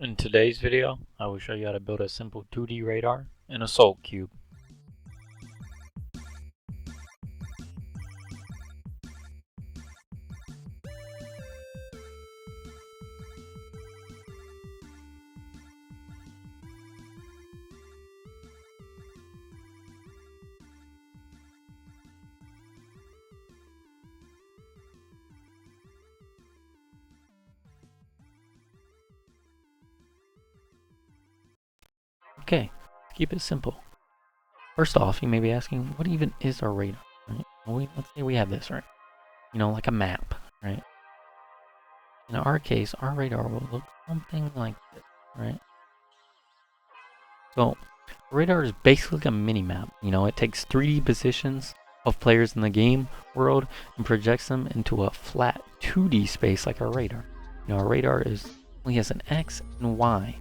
In today's video, I will show you how to build a simple 2D radar in AssaultCube. Okay, keep it simple. First off, you may be asking, what even is our radar? Right? Well, let's say we have this, right? Like a map, right? In our case, our radar will look something like this, right? So, radar is basically a mini map. It takes 3D positions of players in the game world and projects them into a flat 2D space like our radar. Our radar only has an X and Y.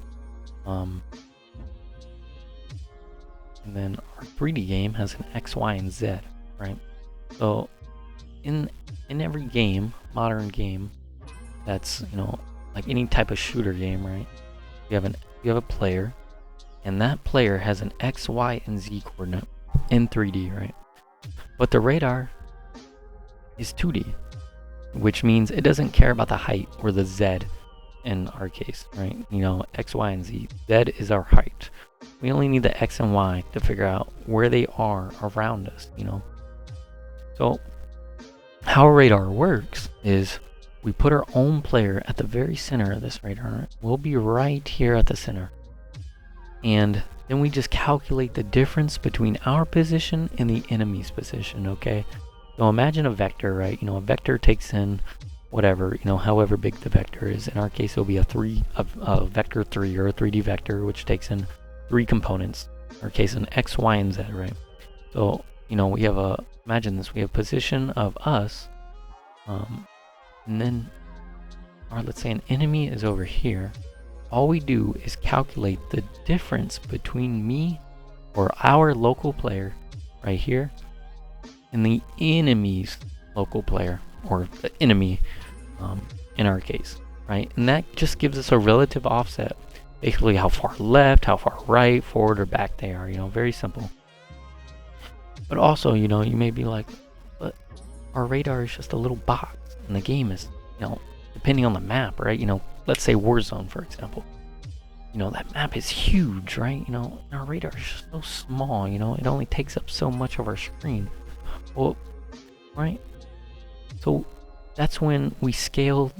And then our 3D game has an X, Y, and Z, right? So in every game, modern game, that's like any type of shooter game, right? You have a player, and that player has an X, Y, and Z coordinate in 3D, right? But the radar is 2D, which means it doesn't care about the height or the Z in our case, right? X, Y, and Z. Z is our height. We only need the X and Y to figure out where they are around us, So how a radar works is we put our own player at the very center of this radar. We'll be right here at the center. And then we just calculate the difference between our position and the enemy's position, okay? So imagine a vector, right? A vector takes in whatever, however big the vector is. In our case, it'll be a vector 3 or a 3D vector, which takes in 3 components. In our case, an X, Y, and Z, right? So, we have imagine this, we have position of us, and then, let's say an enemy is over here. All we do is calculate the difference between me or our local player right here and the enemy's local player, or the enemy in our case, right? And that just gives us a relative offset, basically how far left, how far right, forward, or back they are. Very simple. But also, you may be like, but our radar is just a little box, and the game is, depending on the map, right? Let's say Warzone, for example. That map is huge, right? Our radar is just so small, it only takes up so much of our screen. Well, right? So that's when we scale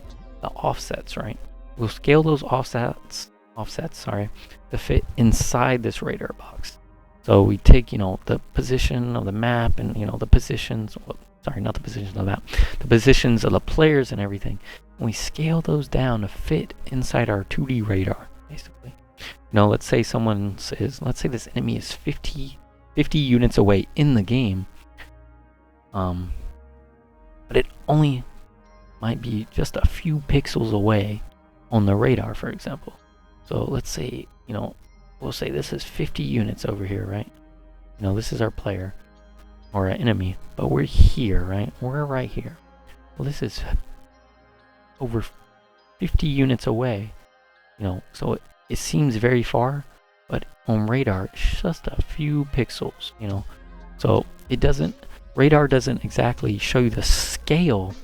the offsets, right? We'll scale those offsets, to fit inside this radar box. So we take, the position of the map and, the positions, not the positions of the map, the positions of the players and everything. And we scale those down to fit inside our 2D radar, basically. Let's say let's say this enemy is 50 units away in the game. But it only might be just a few pixels away on the radar, for example. So let's say, we'll say this is 50 units over here, right? This is our player or our enemy, but we're here, right? We're right here. Well, this is over 50 units away, so it seems very far, but on radar, it's just a few pixels, So radar doesn't exactly show you the scale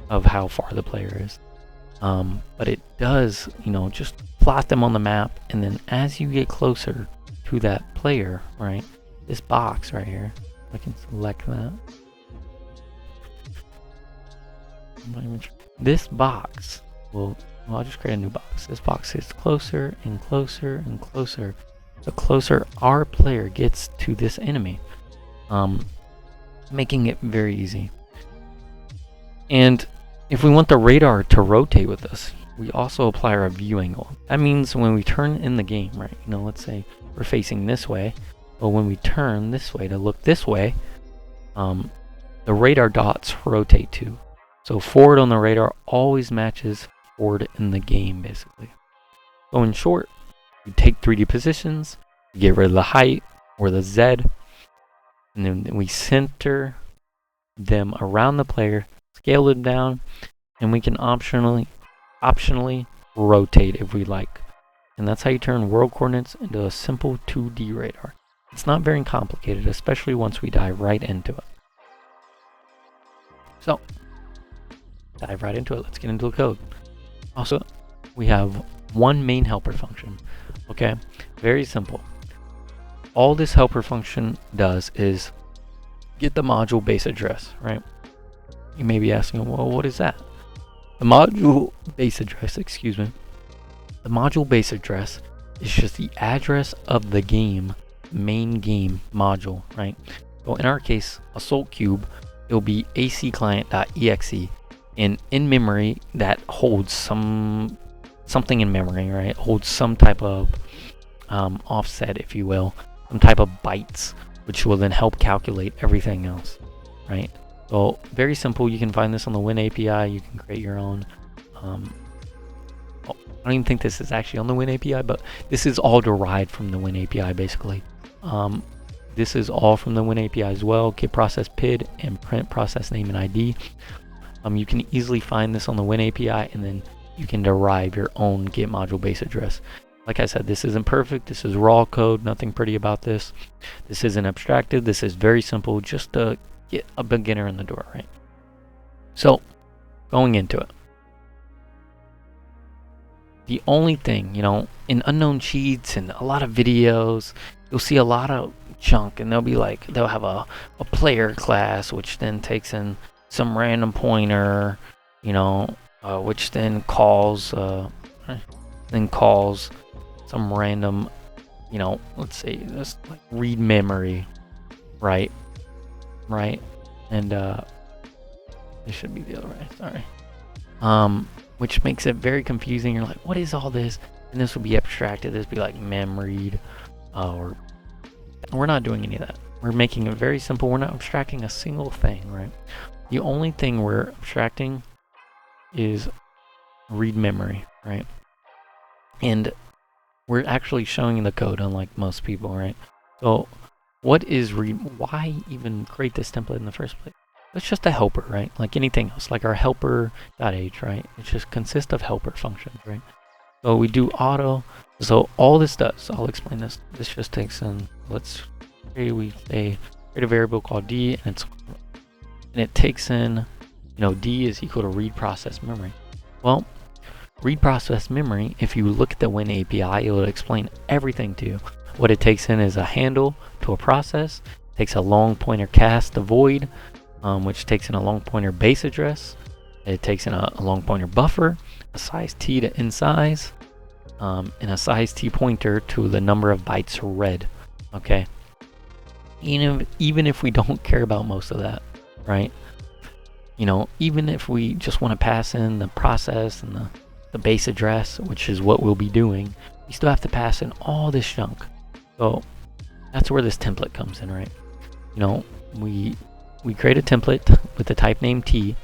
of how far the player is. But it does, just plot them on the map, and then as you get closer to that player, right, this box right here, I can select that. This box I'll just create a new box. This box gets closer and closer and closer, the closer our player gets to this enemy, making it very easy. And if we want the radar to rotate with us, we also apply our view angle. That means when we turn in the game, right? Let's say we're facing this way, but when we turn this way to look this way, the radar dots rotate too. So forward on the radar always matches forward in the game, basically. So in short, you take 3D positions, you get rid of the height or the Z, and then we center them around the player, scale them down, and we can optionally rotate if we like. And that's how you turn world coordinates into a simple 2D radar. It's not very complicated, especially once we dive right into it. So, dive right into it. Let's get into the code. Also, we have one main helper function. Okay, very simple. All this helper function does is get the module base address, right? You may be asking, well, what is that? The module base address, excuse me. The module base address is just the address of the game, main game module, right? So in our case, AssaultCube, it'll be acclient.exe, and in memory that holds something in memory, right? Holds some type of offset, if you will, some type of bytes, which will then help calculate everything else, right? So very simple. You can find this on the Win API. You can create your own. I don't even think this is actually on the Win API, but this is all derived from the Win API basically. This is all from the Win API as well. Get process PID and print process name and ID. You can easily find this on the Win API, and then you can derive your own get module base address. Like I said, this isn't perfect. This is raw code. Nothing pretty about this. This isn't abstracted. This is very simple, just to get a beginner in the door, right? So, going into it. The only thing, in unknown cheats and a lot of videos, you'll see a lot of junk, and they'll have a player class, which then takes in some random pointer, which then calls some random, let's say this like read memory, right, and this should be the other way, sorry. Which makes it very confusing. You're like, what is all this? And this will be abstracted. This will be like memread, or we're not doing any of that. We're making it very simple. We're not abstracting a single thing, right? The only thing we're abstracting is read memory, right? And we're actually showing the code, unlike most people, right? So what is read? Why even create this template in the first place? It's just a helper, right? Like anything else, like our helper.h, right? It just consists of helper functions, right? So we do auto. So all this does, I'll explain this. This just takes in, let's say we say create a variable called d, and it takes in, d is equal to read process memory. Well, read process memory, if you look at the Win API, it will explain everything to you. What it takes in is a handle to a process, takes a long pointer cast to void, which takes in a long pointer base address. It takes in a long pointer buffer, a size t to in size, and a size t pointer to the number of bytes read. Okay. Even if we don't care about most of that, right? Even if we just want to pass in the process and the base address, which is what we'll be doing, we still have to pass in all this junk. So that's where this template comes in, right? We create a template with the type name t.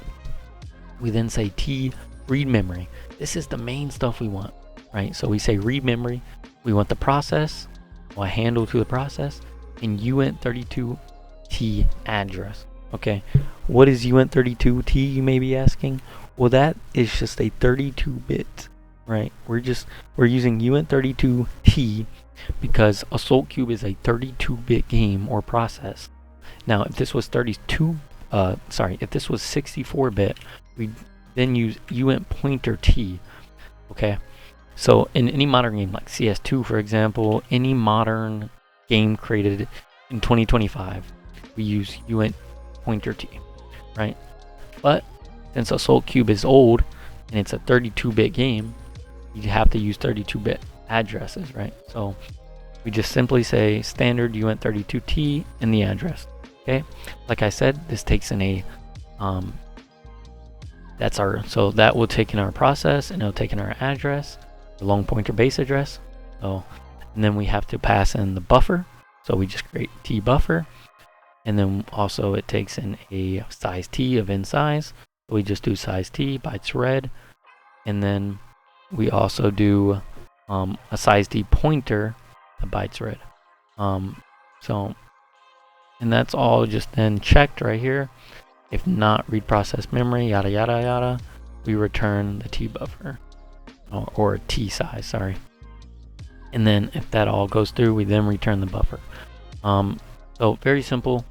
We then say t read memory. This is the main stuff we want, right? So we say read memory. We want the process, or a handle to the process, and uint32t address. Okay, what is uint32t, you may be asking? Well, that is just a 32-bit, right? We're using uint32t because AssaultCube is a 32-bit game or process. Now, if this was 64-bit, we then use uint pointer t. Okay, so in any modern game like CS2, for example, any modern game created in 2025, we use uint pointer t, right? But since AssaultCube is old and it's a 32-bit game, you have to use 32-bit addresses, right? So we just simply say standard uint32t in the address. Okay, like I said, this takes in a so that will take in our process, and it'll take in our address, the long pointer base address. So, and then we have to pass in the buffer. So we just create t buffer, and then also it takes in a size t of in size. So we just do size t bytes read, and then we also do a size t pointer to bytes read. And that's all just then checked right here. If not read process memory, yada yada yada, we return the t buffer, or t size, sorry. And then if that all goes through, we then return the buffer. So very simple.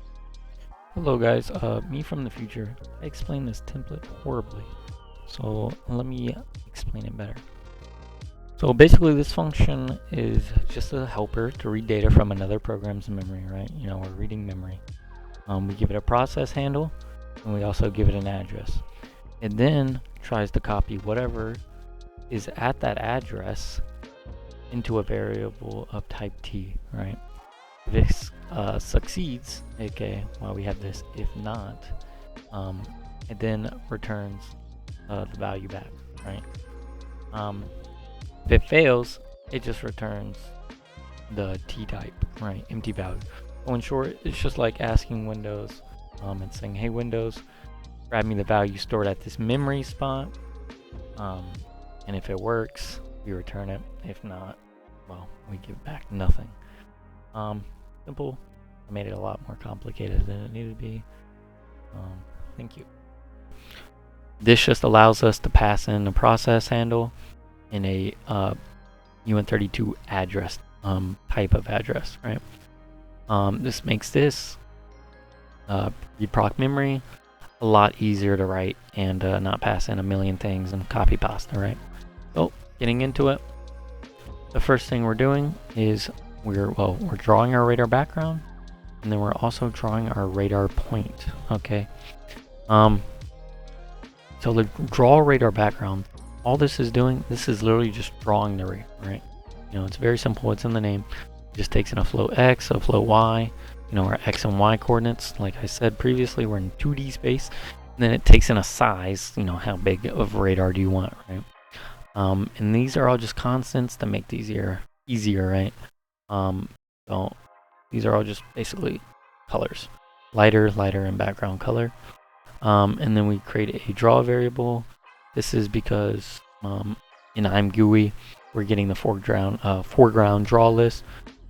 Hello guys, me from the future. I explained this template horribly, so let me explain it better. So basically this function is just a helper to read data from another program's memory, right? You know, we're reading memory. We give it a process handle, and we also give it an address. It then tries to copy whatever is at that address into a variable of type t, right? If this succeeds, aka well, we have this if not, it then returns the value back, right? If it fails, it just returns the t type, right? Empty value. So in short, it's just like asking Windows and saying, hey Windows, grab me the value stored at this memory spot, and if it works, we return it. If not, well, we give back nothing. Simple. I made it a lot more complicated than it needed to be. Thank you. This just allows us to pass in a process handle in a UN32 address type of address, right? This makes this read proc memory a lot easier to write and not pass in a million things and copy pasta, right? So getting into it, the first thing we're doing is we're drawing our radar background, and then we're also drawing our radar point. Okay. So the draw radar background, all this is doing, this is literally just drawing the radar, right? You know, it's very simple. It's in the name. It just takes in a float x, a float y. You know, our x and y coordinates. Like I said previously, we're in 2D space. And then it takes in a size. You know, how big of radar do you want, right? And these are all just constants to make these easier, right? So these are all just basically colors, lighter, and background color. And then we create a draw variable. This is because in I'm GUI we're getting the foreground draw list.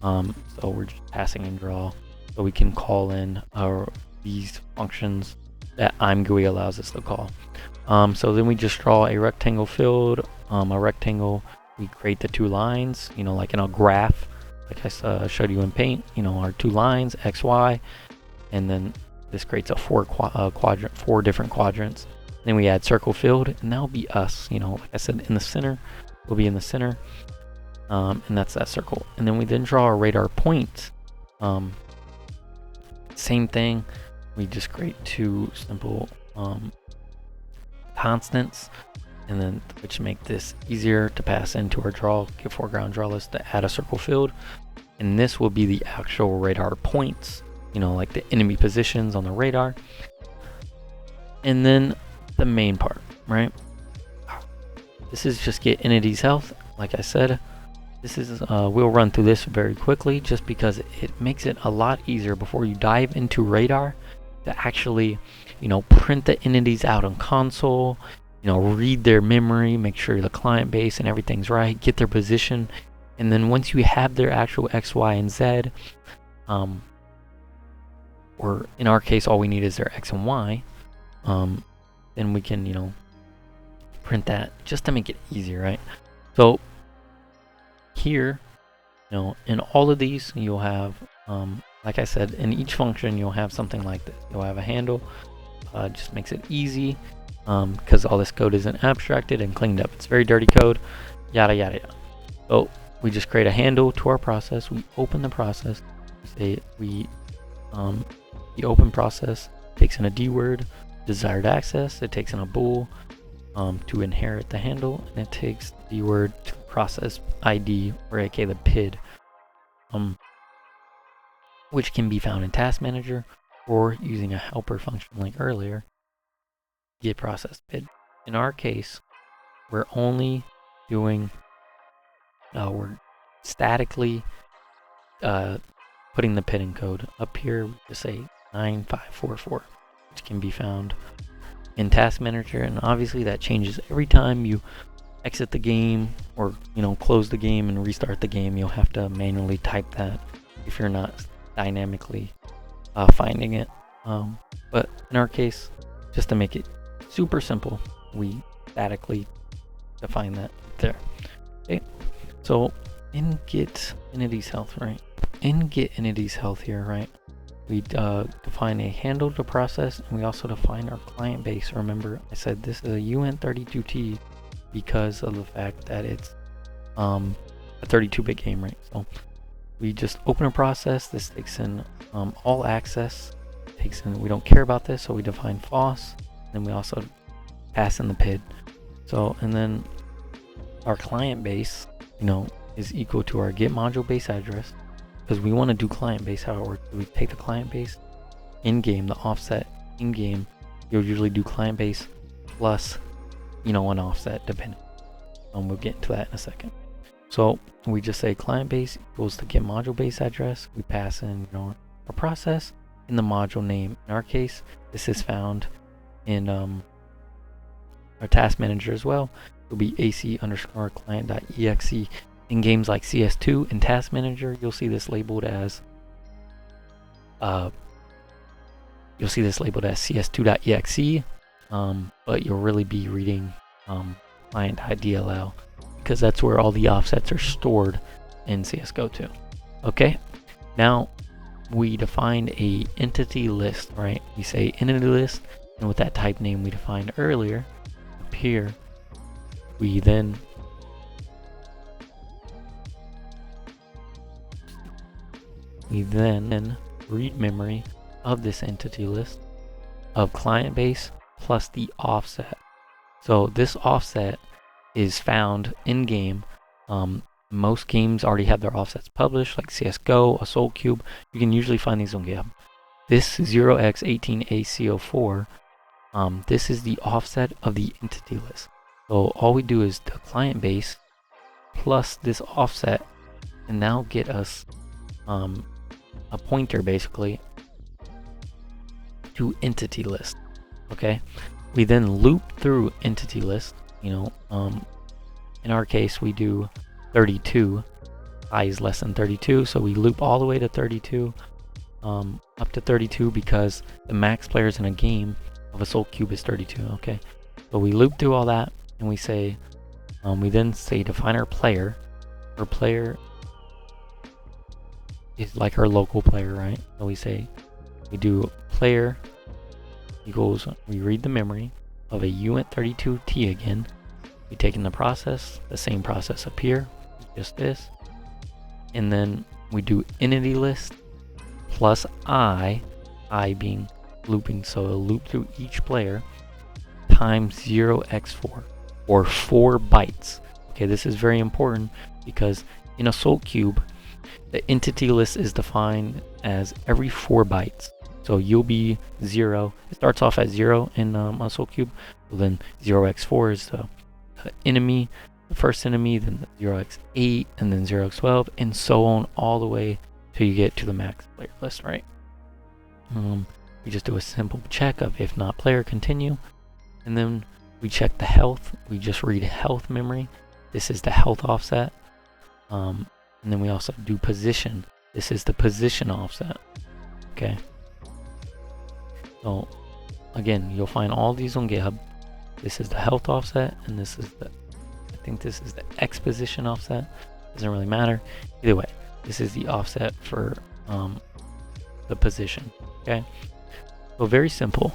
So we're just passing in draw, so we can call in these functions that I'm GUI allows us to call. So then we just draw a rectangle field. A rectangle, we create the two lines, you know, like in a graph, like I showed you in Paint, you know, our two lines, X, Y, and then this creates a four different quadrants. Then we add circle field, and that'll be us, you know, like I said, in the center, we'll be in the center, and that's that circle. And then we then draw a radar point. Same thing, we just create two simple constants, and then which make this easier to pass into our draw, give foreground draw list to add a circle field, and this will be the actual radar points, you know, like the enemy positions on the radar. And then the main part, right? This is just get entities health. Like I said, this is we'll run through this very quickly just because it makes it a lot easier before you dive into radar to actually, you know, print the entities out on console, you know, read their memory, make sure the client base and everything's right, get their position, and then once you have their actual X, Y, and Z, or in our case all we need is their X and Y, then we can, you know, print that just to make it easier, right? So here, you know, in all of these you'll have, like I said, in each function you'll have something like this. You'll have a handle, just makes it easy, because all this code isn't abstracted and cleaned up. It's very dirty code, yada yada yada. So we just create a handle to our process. We open the process. We say the open process takes in a D word, desired access. It takes in a bool to inherit the handle, and it takes the D word to process ID, or aka the PID, which can be found in Task Manager or using a helper function like earlier. Get process PID. In our case, we're only doing, we're statically putting the PID in code. Up here, we just say 9544, which can be found in Task Manager, and obviously that changes every time you exit the game or, you know, close the game and restart the game. You'll have to manually type that if you're not dynamically finding it. But in our case, just to make it super simple, we statically define that there. Okay, so in get entities health, right? In get entities health here, right? We define a handle to process, and we also define our client base. Remember, I said this is a UN32T because of the fact that it's a 32-bit game, right? So we just open a process. This takes in all access. Takes in. We don't care about this, so we define FOSS. Then we also pass in the PID. So and then our client base, is equal to our get module base address. Because we want to do client base, how it works. We take the client base in game, the offset in game. You'll usually do client base plus, an offset depending. We'll get into that in a second. So we just say client base equals the get module base address. We pass in, our process in the module name. In our case, this is found in our task manager as well. It'll be ac_client.exe. In games like CS2 and Task Manager, you'll see this labeled as CS2.exe, but you'll really be reading client.dll because that's where all the offsets are stored in CSGO 2. Okay, now we define a entity list, right? We say entity list, and with that type name we defined earlier up here, we then read memory of this entity list of client base plus the offset. So this offset is found in game. Most games already have their offsets published, like CSGO, AssaultCube. You can usually find these on GitHub. This 0x18AC04, this is the offset of the entity list. So all we do is the client base plus this offset, and now get us a pointer basically to entity list. Okay, we then loop through entity list. In our case we do 32. I is less than 32, so we loop all the way to 32, up to 32, because the max players in a game of AssaultCube is 32. Okay, so we loop through all that, and we say we then say define our player. Our player is like our local player, right? So we say we do player equals, we read the memory of a uint32t again. We take in the process, the same process up here, just this, and then we do entity list plus I being looping, so it'll loop through each player times 0x4, or 4 bytes. Okay, this is very important because in AssaultCube, the entity list is defined as every 4 bytes. So you'll be 0. It starts off at 0 in AssaultCube. So then 0x4 is the enemy, the first enemy, then 0x8, and then 0x12, and so on all the way till you get to the max player list, right? We just do a simple check of if not player, continue, and then we check the health. We just read health memory. This is the health offset. And then we also do position. This is the position offset. Okay. So again, you'll find all these on GitHub. This is the health offset, and this is I think this is the X position offset. Doesn't really matter. Either way, this is the offset for the position. Okay. So very simple.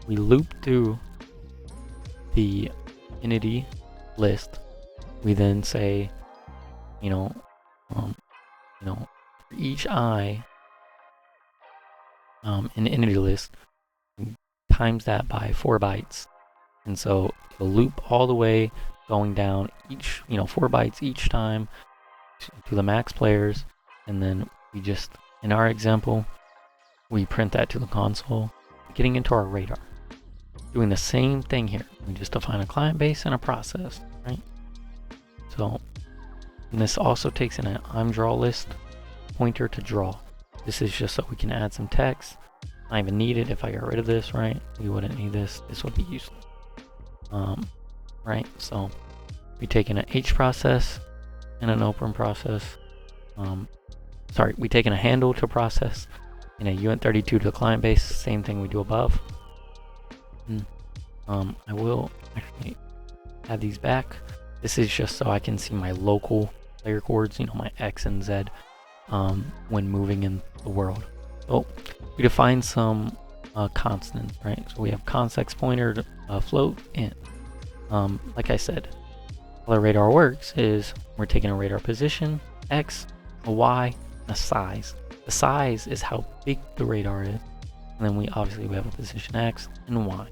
We loop through the entity list. We then say, for each I in the entity list, times that by 4 bytes, and so it'll loop all the way going down each 4 bytes each time to the max players, and then we just, in our example, we print that to the console. Getting into our radar, doing the same thing here. We just define a client base and a process, right? So, and this also takes in an I'm draw list pointer to draw. This is just so we can add some text. Not even need it. If I got rid of this, right, we wouldn't need this. This would be useless. Right? So we take in an H process and an open process. We take in a handle to process and a uint32 to client base. Same thing we do above. I will actually add these back. This is just so I can see my local player coords, my X and Z, when moving in the world. So we define some constants, right? So we have const x pointer, float, and like I said, how the radar works is we're taking a radar position, X, a Y, and a size. The size is how big the radar is, and then we have a position X and Y.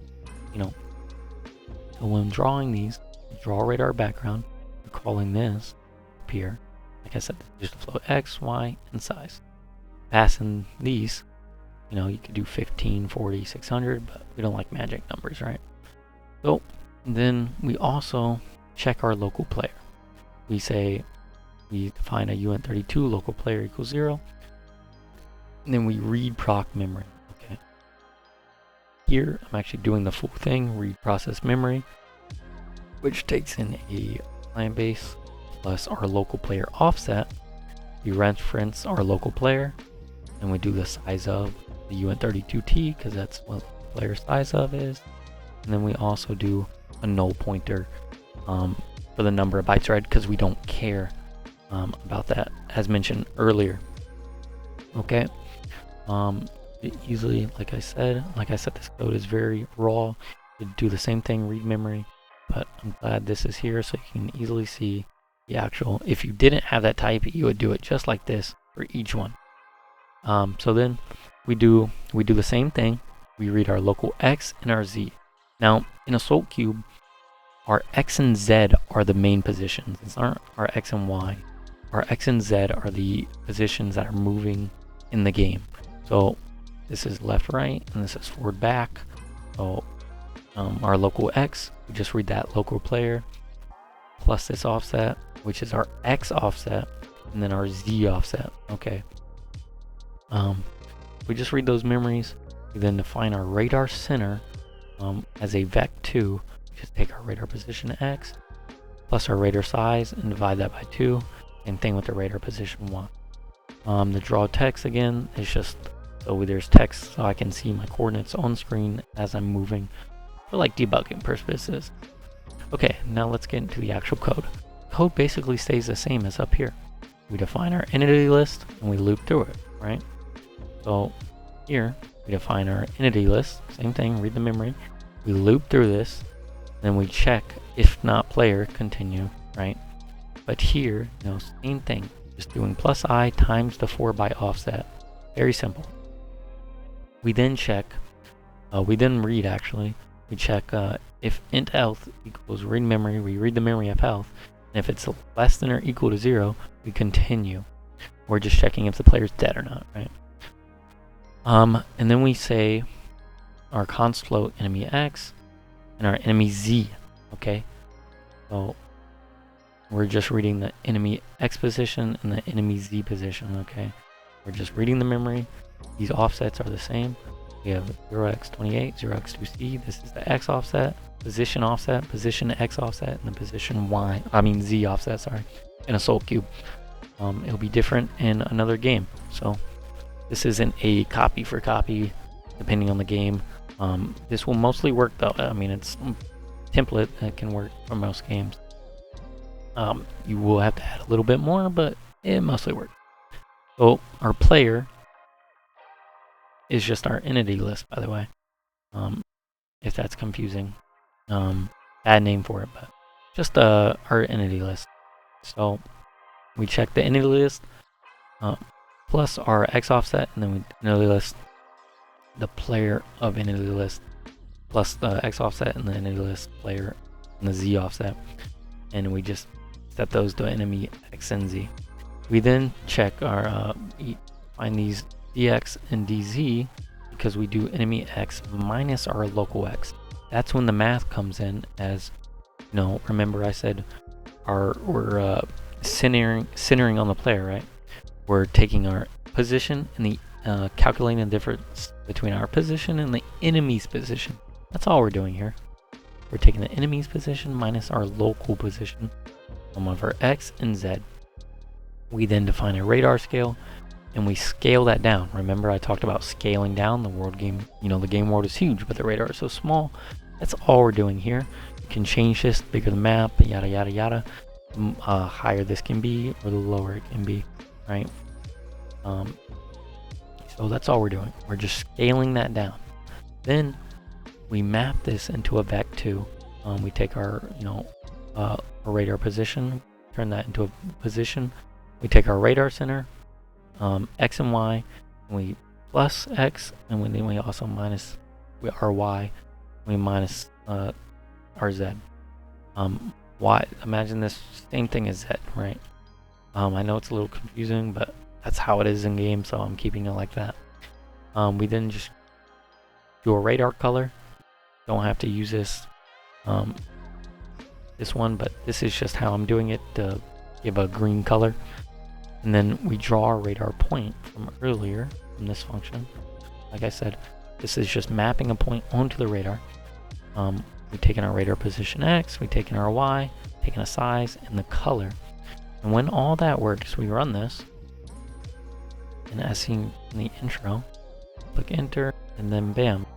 So when drawing these, draw a radar background. We're calling this up here. Like I said, just a float X, Y, and size. Passing these, you could do 15, 40, 600, but we don't like magic numbers, right? So then we also check our local player. We define a UN32 local player equals 0, and then we read proc memory. Okay. Here I'm actually doing the full thing, read process memory, which takes in a client base plus our local player offset. We reference our local player, and we do the size of the UN32T because that's what the player size of is. And then we also do a null pointer for the number of bytes read because we don't care about that, as mentioned earlier. Okay. Easily, like I said, this code is very raw. You do the same thing, read memory, but I'm glad this is here so you can easily see the actual. If you didn't have that type, you would do it just like this for each one. So then we do the same thing. We read our local X and our Z. Now in AssaultCube, our X and Z are the main positions. It's not our X and Y. Our X and Z are the positions that are moving in the game. So this is left, right, and this is forward, back. So our local X, we just read that local player plus this offset, which is our X offset, and then our Z offset. Okay. We just read those memories. We then define our radar center as a vec2. Just take our radar position X plus our radar size and divide that by 2. Same thing with the radar position Y. The draw text again is just so there's text so I can see my coordinates on screen as I'm moving for like debugging purposes. Okay, now let's get into the actual code. Code basically stays the same as up here. We define our entity list and we loop through it, right? So here we define our entity list, same thing, read the memory. We loop through this, then we check if not player, continue, right? But here, same thing, just doing plus I times the 4 byte offset. Very simple. We then check, we check if int health equals read memory, we read the memory of health, and if it's less than or equal to 0, we continue. We're just checking if the player's dead or not, right? And then we say our const float enemy X and our enemy Z, okay? So we're just reading the enemy X position and the enemy Z position, okay? We're just reading the memory. These offsets are the same. We have 0x28, 0x2c. This is the X offset, position X offset, and the position Z offset, sorry, in AssaultCube. It'll be different in another game. So this isn't a copy for copy, depending on the game. This will mostly work though. I mean, it's a template that can work for most games. You will have to add a little bit more, but it mostly works. So our player is just our entity list, by the way. If that's confusing. Bad name for it, but just our entity list. So we check the entity list plus our X offset, and then we entity list the player of entity list plus the X offset and the entity list player and the Z offset, and we just set those to enemy X and Z. We then check our find these DX and DZ because we do enemy X minus our local X. That's when the math comes in, as remember I said we're centering on the player, right? We're taking our position and the calculating the difference between our position and the enemy's position. That's all we're doing here. We're taking the enemy's position minus our local position of our X and Z. We then define a radar scale and we scale that down. Remember I talked about scaling down the world game. The game world is huge, but the radar is so small. That's all we're doing here. You can change this, bigger the map, yada yada yada. higher this can be or the lower it can be, right? So that's all we're doing. We're just scaling that down. Then we map this into a vec2. We take our, our radar position, turn that into a position. We take our radar center, x and y, and we plus x, and then we also minus our y, we minus our z. Y, imagine this same thing as z, right? I know it's a little confusing, but that's how it is in game, so I'm keeping it like that. We then just do a radar color. Don't have to use this one, but this is just how I'm doing it to give a green color. And then we draw our radar point from earlier from this function. Like I said, this is just mapping a point onto the radar. We've taken our radar position x, we've taken our y, taken a size, and the color. And when all that works, we run this. And as seen in the intro, click enter, and then bam.